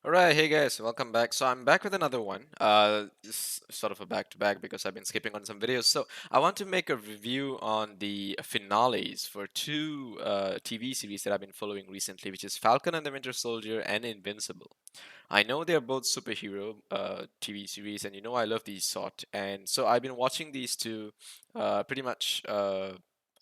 All right, hey guys, welcome back. So I'm back with another one. This is sort of a back-to-back because I've been skipping on some videos. So I want to make a review on the finales for two TV series that I've been following recently, which is Falcon and the Winter Soldier and Invincible. I know they're both superhero TV series, and you know I love these sort. And so I've been watching these two pretty much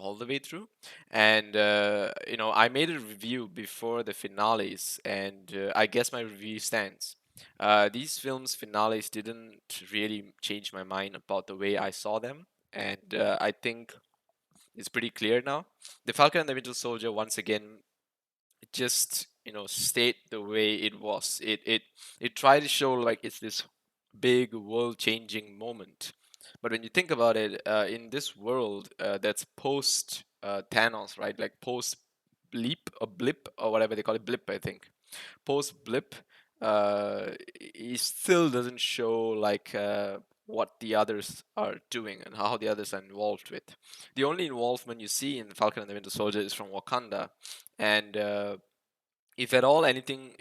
all the way through. And I made a review before the finales, and I guess my review stands. These films' finales didn't really change my mind about the way I saw them, and I think it's pretty clear now. The Falcon and the Winter Soldier once again just stayed the way it was. It tried to show like it's this big world changing moment, but when you think about it, in this world that's post Thanos, right? Like post blip or whatever they call it, blip, I think. Post blip, it still doesn't show like what the others are doing and how the others are involved with. The only involvement you see in Falcon and the Winter Soldier is from Wakanda, and if at all anything,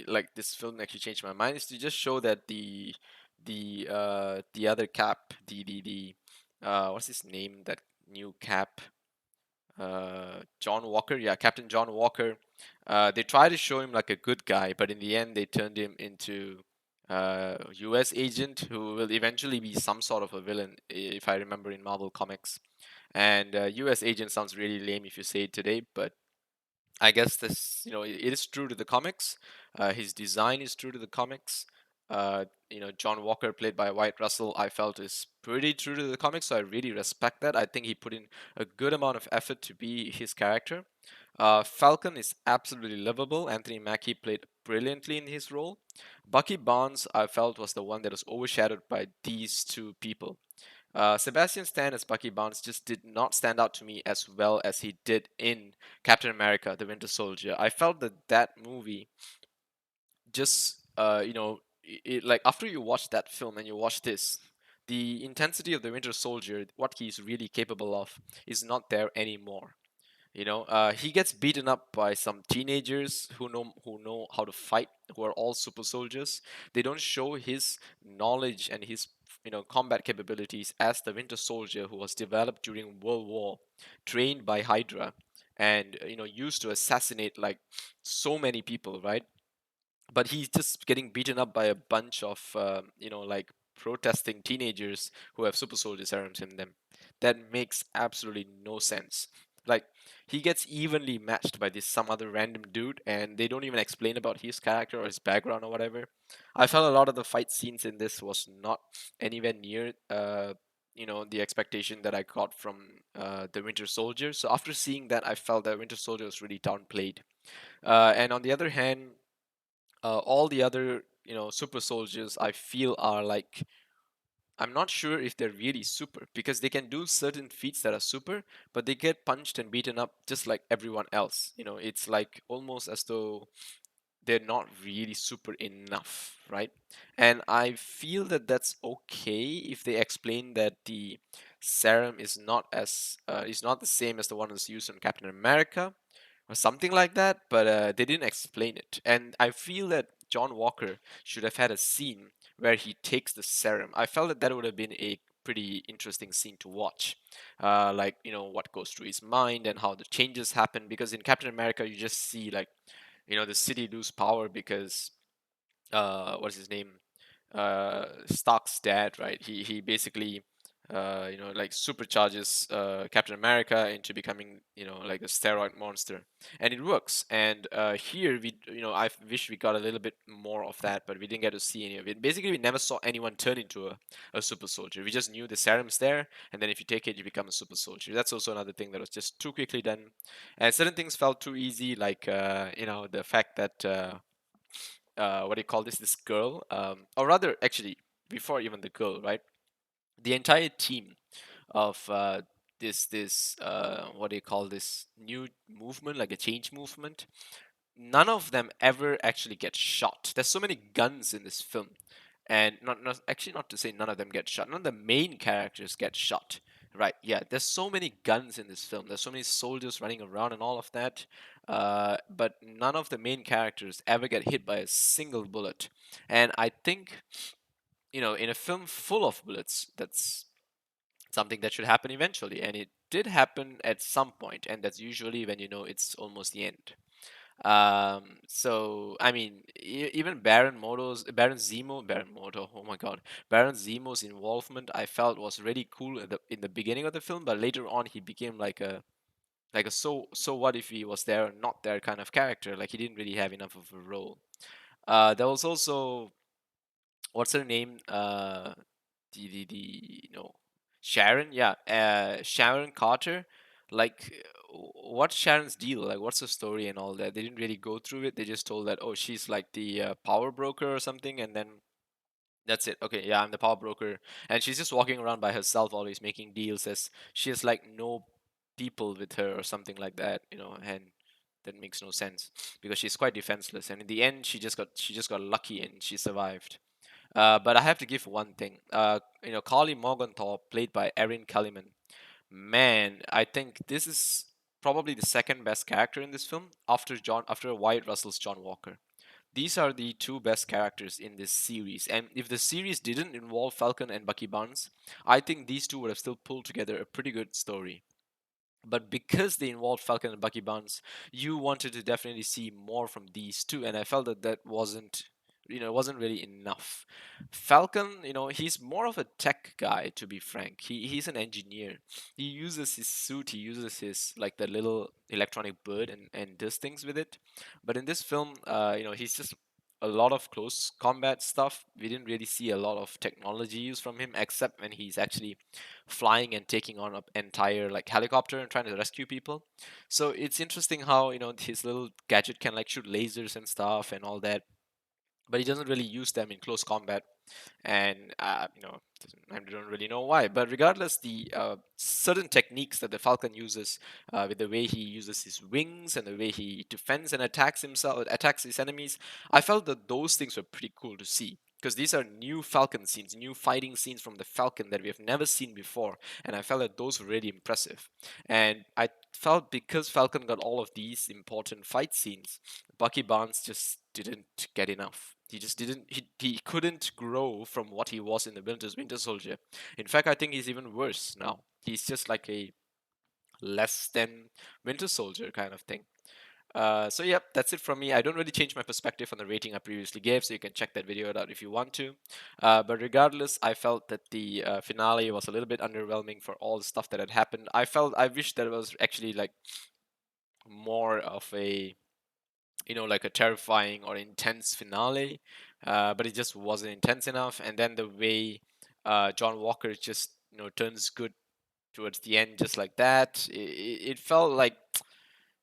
like this film actually changed my mind, is to just show that the other Cap, the what's his name, that new Cap, John Walker, yeah, Captain John Walker. They try to show him like a good guy, but in the end they turned him into US agent who will eventually be some sort of a villain, if I remember, in Marvel Comics. And US agent sounds really lame if you say it today, but I guess this, it is true to the comics. His design is true to the comics. John Walker, played by Wyatt Russell, I felt is pretty true to the comics, so I really respect that. I think he put in a good amount of effort to be his character. Falcon is absolutely lovable. Anthony Mackie played brilliantly in his role. Bucky Barnes, I felt, was the one that was overshadowed by these two people. Sebastian Stan as Bucky Barnes just did not stand out to me as well as he did in Captain America: The Winter Soldier. I felt that that movie just, like after you watch that film and you watch this, the intensity of the Winter Soldier, what he's really capable of, is not there anymore. He gets beaten up by some teenagers who know how to fight, who are all super soldiers. They don't show his knowledge and his combat capabilities as the Winter Soldier who was developed during World War, trained by Hydra, and used to assassinate like so many people, right? But he's just getting beaten up by a bunch of like protesting teenagers who have super soldier serums in them. That makes absolutely no sense. Like, he gets evenly matched by this some other random dude, and they don't even explain about his character or his background or whatever. I felt a lot of the fight scenes in this was not anywhere near the expectation that I got from the Winter Soldier. So after seeing that, I felt that Winter Soldier was really downplayed. And on the other hand, all the other super soldiers, I feel, are like, I'm not sure if they're really super, because they can do certain feats that are super, but they get punched and beaten up just like everyone else. It's like almost as though they're not really super enough, right? And I feel that that's okay if they explain that the serum is not the same as the one that's used on Captain America or something like that, but they didn't explain it. And I feel that John Walker should have had a scene where he takes the serum. I felt that that would have been a pretty interesting scene to watch. Like, what goes through his mind and how the changes happen. Because in Captain America, you just see, like, the city lose power because what's his name? Stark's dad, right? He basically like supercharges Captain America into becoming like a steroid monster, and it works. And here I wish we got a little bit more of that, but we didn't get to see any of it. Basically, we never saw anyone turn into a super soldier. We just knew the serum's there, and then if you take it, you become a super soldier. That's also another thing that was just too quickly done, and certain things felt too easy, like the fact that what do you call this girl, or rather, actually, before even the girl, right? The entire team of this what do you call this new movement, like a change movement, none of them ever actually get shot. There's so many guns in this film, and not actually, not to say none of them get shot. None of the main characters get shot. Right, yeah. There's so many guns in this film. There's so many soldiers running around and all of that. But none of the main characters ever get hit by a single bullet. And I think, in a film full of bullets, that's something that should happen eventually. And it did happen at some point, and that's usually when it's almost the end. So I mean, even Baron Moto, oh my God, Baron Zemo's involvement, I felt was really cool in the beginning of the film, but later on he became like a so what if he was there or not there kind of character. Like he didn't really have enough of a role. There was also, what's her name? The Sharon, yeah, Sharon Carter. Like, what's Sharon's deal? Like, what's the story and all that? They didn't really go through it. They just told that, oh, she's like the power broker or something, and then that's it. Okay, yeah, I'm the power broker, and she's just walking around by herself, always making deals, as she has like no people with her or something like that, and that makes no sense because she's quite defenseless. And in the end, she just got lucky and she survived. But I have to give one thing. Carly Morgenthau, played by Erin Kellyman. Man, I think this is probably the second best character in this film after Wyatt Russell's John Walker. These are the two best characters in this series, and if the series didn't involve Falcon and Bucky Barnes, I think these two would have still pulled together a pretty good story. But because they involved Falcon and Bucky Barnes, you wanted to definitely see more from these two, and I felt that wasn't really enough. Falcon, he's more of a tech guy, to be frank. He's an engineer. He uses his suit, he uses his like the little electronic bird and does things with it. But in this film, he's just a lot of close combat stuff. We didn't really see a lot of technology use from him, except when he's actually flying and taking on an entire like helicopter and trying to rescue people. So it's interesting how his little gadget can like shoot lasers and stuff and all that, but he doesn't really use them in close combat. And I don't really know why. But regardless, the certain techniques that the Falcon uses, with the way he uses his wings and the way he defends and attacks his enemies, I felt that those things were pretty cool to see. Because these are new Falcon scenes, new fighting scenes from the Falcon that we have never seen before, and I felt that those were really impressive. And I felt because Falcon got all of these important fight scenes, Bucky Barnes just didn't get enough. He just didn't. He couldn't grow from what he was in the Winter Soldier. In fact, I think he's even worse now. He's just like a less than Winter Soldier kind of thing. So yep, that's it from me. I don't really change my perspective on the rating I previously gave, so you can check that video out if you want to. But regardless, I felt that the finale was a little bit underwhelming for all the stuff that had happened. I wish that it was actually like more of a like a terrifying or intense finale, but it just wasn't intense enough. And then the way John Walker just turns good towards the end, just like that, it felt like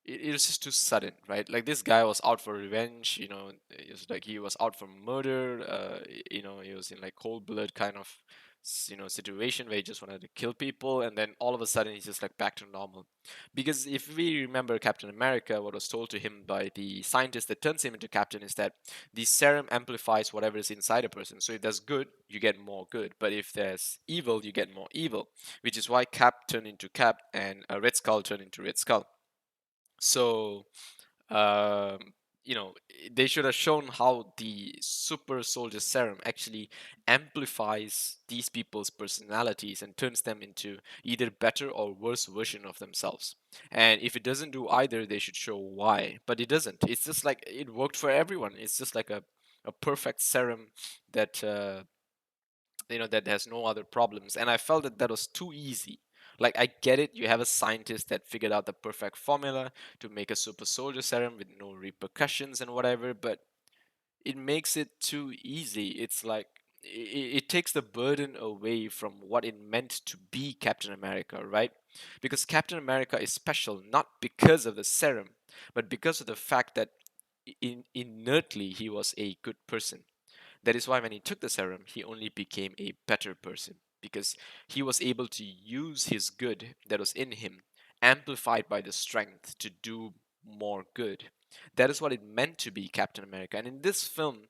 it was just too sudden, right? Like this guy was out for revenge, it was like he was out for murder. He was in like cold blood kind of situation where he just wanted to kill people, and then all of a sudden he's just like back to normal. Because if we remember Captain America, what was told to him by the scientist that turns him into Captain is that the serum amplifies whatever is inside a person. So if there's good, you get more good, but if there's evil, you get more evil, which is why Cap turned into Cap and Red Skull turned into Red Skull. So, um, they should have shown how the super soldier serum actually amplifies these people's personalities and turns them into either better or worse version of themselves. And if it doesn't do either, they should show why. But it doesn't. It's just like it worked for everyone. It's just like a perfect serum that that has no other problems. And I felt that that was too easy. Like, I get it, you have a scientist that figured out the perfect formula to make a super soldier serum with no repercussions and whatever, but it makes it too easy. It's like it takes the burden away from what it meant to be Captain America, right? Because Captain America is special not because of the serum, but because of the fact that inertly he was a good person. That is why when he took the serum, he only became a better person because he was able to use his good that was in him, amplified by the strength, to do more good. That is what it meant to be Captain America. And in this film,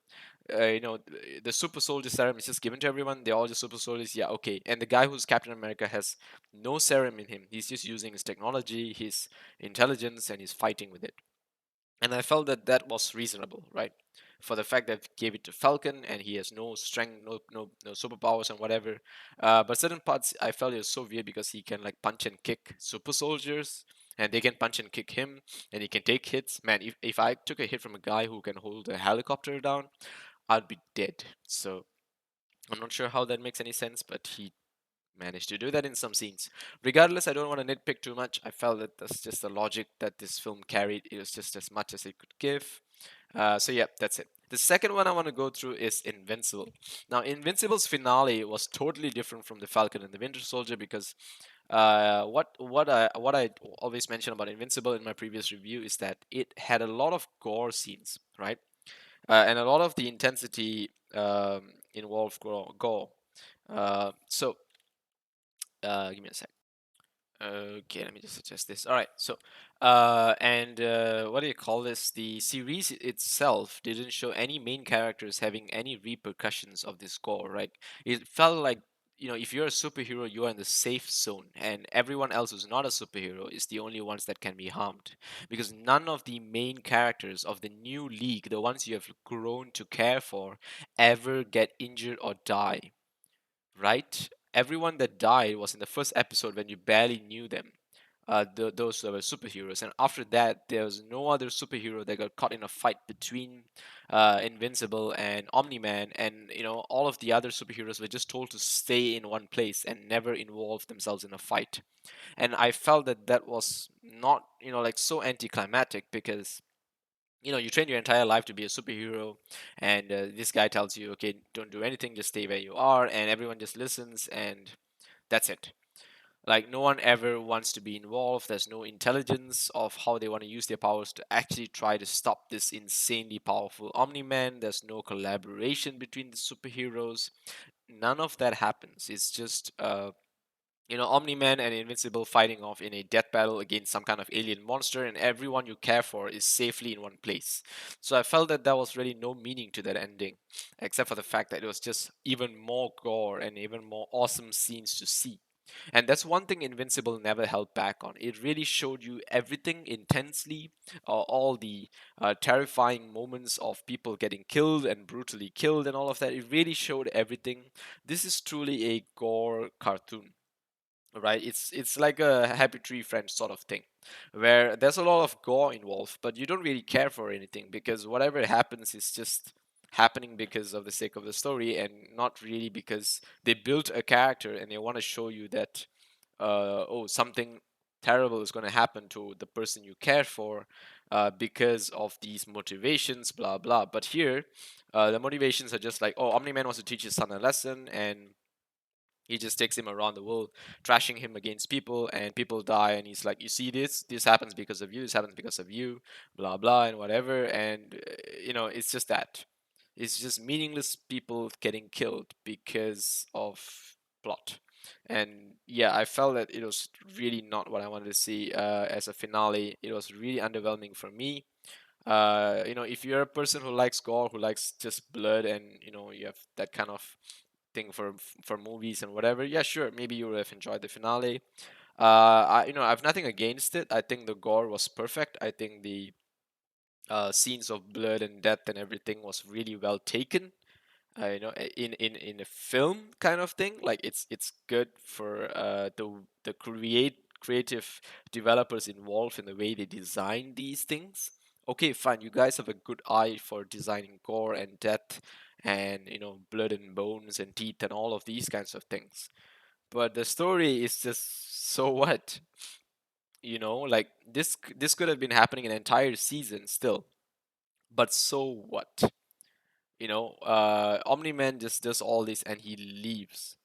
the super soldier serum is just given to everyone. They're all just super soldiers. Yeah, okay. And the guy who's Captain America has no serum in him. He's just using his technology, his intelligence, and he's fighting with it. And I felt that that was reasonable, right? For the fact that gave it to Falcon and he has no strength, no superpowers and whatever. But certain parts I felt it was so weird because he can like punch and kick super soldiers, and they can punch and kick him, and he can take hits. Man, if I took a hit from a guy who can hold a helicopter down, I'd be dead. So I'm not sure how that makes any sense, but he managed to do that in some scenes. Regardless, I don't want to nitpick too much. I felt that that's just the logic that this film carried. It was just as much as it could give. So yeah, that's it. The second one I want to go through is Invincible. Now, Invincible's finale was totally different from the Falcon and the Winter Soldier because what I always mention about Invincible in my previous review is that it had a lot of gore scenes, right? And a lot of the intensity involved gore. Give me a sec. Okay, let me just adjust this. All right, so what do you call this? The series itself didn't show any main characters having any repercussions of this score, right? It felt like, if you're a superhero, you are in the safe zone, and everyone else who's not a superhero is the only ones that can be harmed, because none of the main characters of the new league, the ones you have grown to care for, ever get injured or die, right? Everyone that died was in the first episode when you barely knew them. Those were superheroes, and after that, there was no other superhero that got caught in a fight between Invincible and Omni-Man, and all of the other superheroes were just told to stay in one place and never involve themselves in a fight. And I felt that that was not, like so anticlimactic because you train your entire life to be a superhero, and this guy tells you, okay, don't do anything, just stay where you are, and everyone just listens, and that's it. Like, no one ever wants to be involved. There's no intelligence of how they want to use their powers to actually try to stop this insanely powerful Omni-Man. There's no collaboration between the superheroes. None of that happens. It's just Omni-Man and Invincible fighting off in a death battle against some kind of alien monster, and everyone you care for is safely in one place. So I felt that there was really no meaning to that ending, except for the fact that it was just even more gore and even more awesome scenes to see. And that's one thing Invincible never held back on. It really showed you everything intensely, all the terrifying moments of people getting killed and brutally killed and all of that. It really showed everything. This is truly a gore cartoon, right? It's like a Happy Tree Friends sort of thing, where there's a lot of gore involved, but you don't really care for anything because whatever happens is just happening because of the sake of the story and not really because they built a character and they want to show you that something terrible is going to happen to the person you care for because of these motivations, blah blah. But here the motivations are just like, oh, Omni-Man wants to teach his son a lesson, and he just takes him around the world, trashing him against people, and people die. And he's like, "You see this? This happens because of you. This happens because of you." Blah blah and whatever. And it's just that. It's just meaningless people getting killed because of plot. And yeah, I felt that it was really not what I wanted to see as a finale. It was really underwhelming for me. If you're a person who likes gore, who likes just blood, and you have that kind of thing for movies and whatever, yeah, sure, maybe you would have enjoyed the finale. I've nothing against it. I think the gore was perfect. I think the scenes of blood and death and everything was really well taken. In a film kind of thing, like it's good for the creative developers involved in the way they design these things. Okay, fine, you guys have a good eye for designing gore and death and blood and bones and teeth and all of these kinds of things, but the story is just so what. Like this could have been happening an entire season still, but so what. Omni-Man just does all this and he leaves.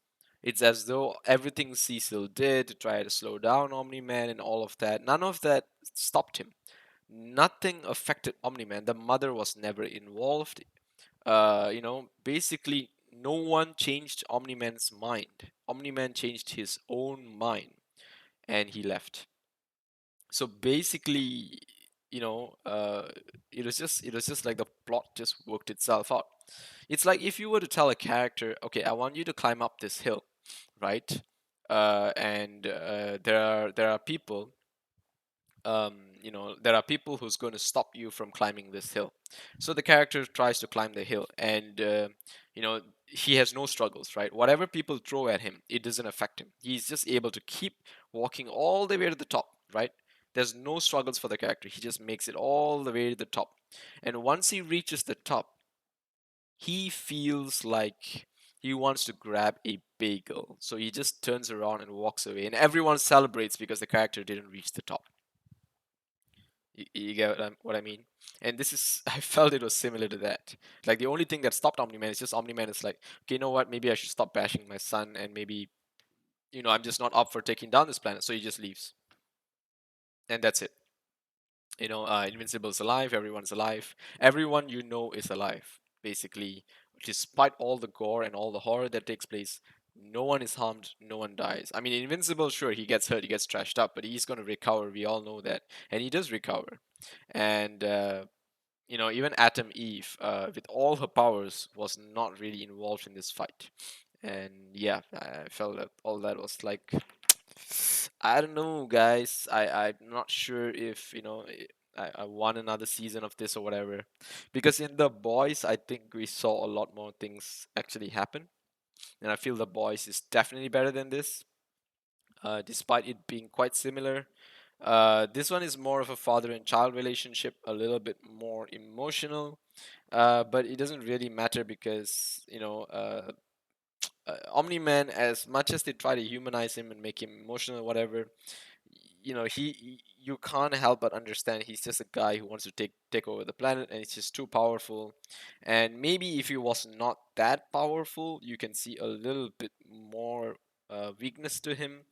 It's as though everything Cecil did to try to slow down Omni-Man and all of that, none of that stopped him. Nothing affected Omni-Man. The mother was never involved. Basically, no one changed Omni-Man's mind. Omni-Man changed his own mind and he left. So basically, it was just like the plot just worked itself out. It's like if you were to tell a character, okay, I want you to climb up this hill, right? And there are people, there are people who's going to stop you from climbing this hill. So the character tries to climb the hill, and he has no struggles, right? Whatever people throw at him, it doesn't affect him. He's just able to keep walking all the way to the top, right? There's no struggles for the character. He just makes it all the way to the top. And once he reaches the top, he feels like he wants to grab a bagel. So he just turns around and walks away, and everyone celebrates because the character didn't reach the top. You get what I mean? And this is, I felt it was similar to that. Like the only thing that stopped Omni-Man is just Omni-Man is like, okay, you know what? Maybe I should stop bashing my son, and maybe, I'm just not up for taking down this planet. So he just leaves, and that's it. Invincible's alive. Everyone's alive. Everyone is alive. Basically, despite all the gore and all the horror that takes place, no one is harmed. No one dies. I mean, Invincible, sure, he gets hurt, he gets trashed up, but he's gonna recover. We all know that, and he does recover. And even Atom Eve, with all her powers, was not really involved in this fight. And yeah, I felt that all that was like, I don't know, guys. I'm not sure if I want another season of this or whatever, because in The Boys, I think we saw a lot more things actually happen, and I feel The Boys is definitely better than this, despite it being quite similar. This one is more of a father and child relationship, a little bit more emotional, but it doesn't really matter because Omni-Man, as much as they try to humanize him and make him emotional or whatever, you can't help but understand he's just a guy who wants to take over the planet, and it's just too powerful. And maybe if he was not that powerful, you can see a little bit more weakness to him.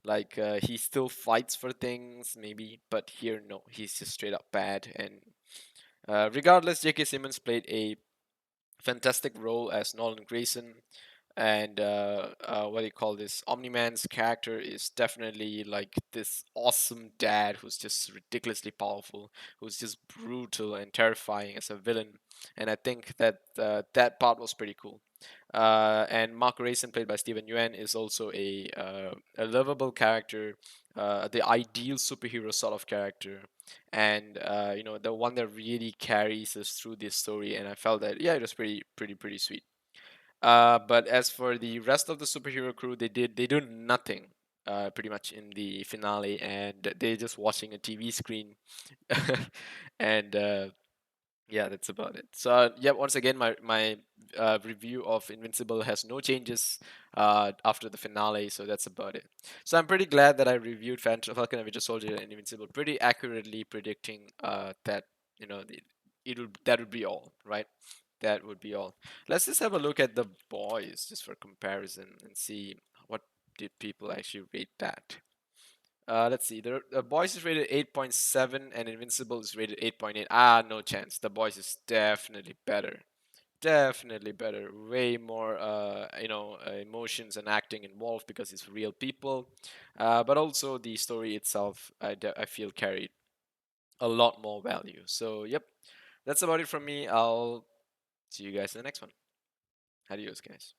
Like he still fights for things, maybe, but here no, he's just straight up bad. And regardless, J.K. Simmons played a fantastic role as Nolan Grayson. And what do you call this? Omni-Man's character is definitely like this awesome dad who's just ridiculously powerful, who's just brutal and terrifying as a villain. And I think that that part was pretty cool. And Mark Grayson, played by Steven Yeun, is also a lovable character, the ideal superhero sort of character, and the one that really carries us through this story. And I felt that, yeah, it was pretty sweet. But as for the rest of the superhero crew, they do nothing pretty much in the finale, and they're just watching a TV screen, and yeah, that's about it. So yeah, once again, my review of Invincible has no changes after the finale, so that's about it. So I'm pretty glad that I reviewed Falcon and Winter Soldier and Invincible pretty accurately, predicting that that would be all, right? That would be all. Let's just have a look at The Boys just for comparison and see what did people actually rate that. Let's see. The Boys is rated 8.7 and Invincible is rated 8.8. Ah, no chance. The Boys is definitely better. Definitely better. Way more, emotions and acting involved because it's real people. But also the story itself, I feel carried a lot more value. So, yep, that's about it from me. I'll see you guys in the next one. Adios, guys.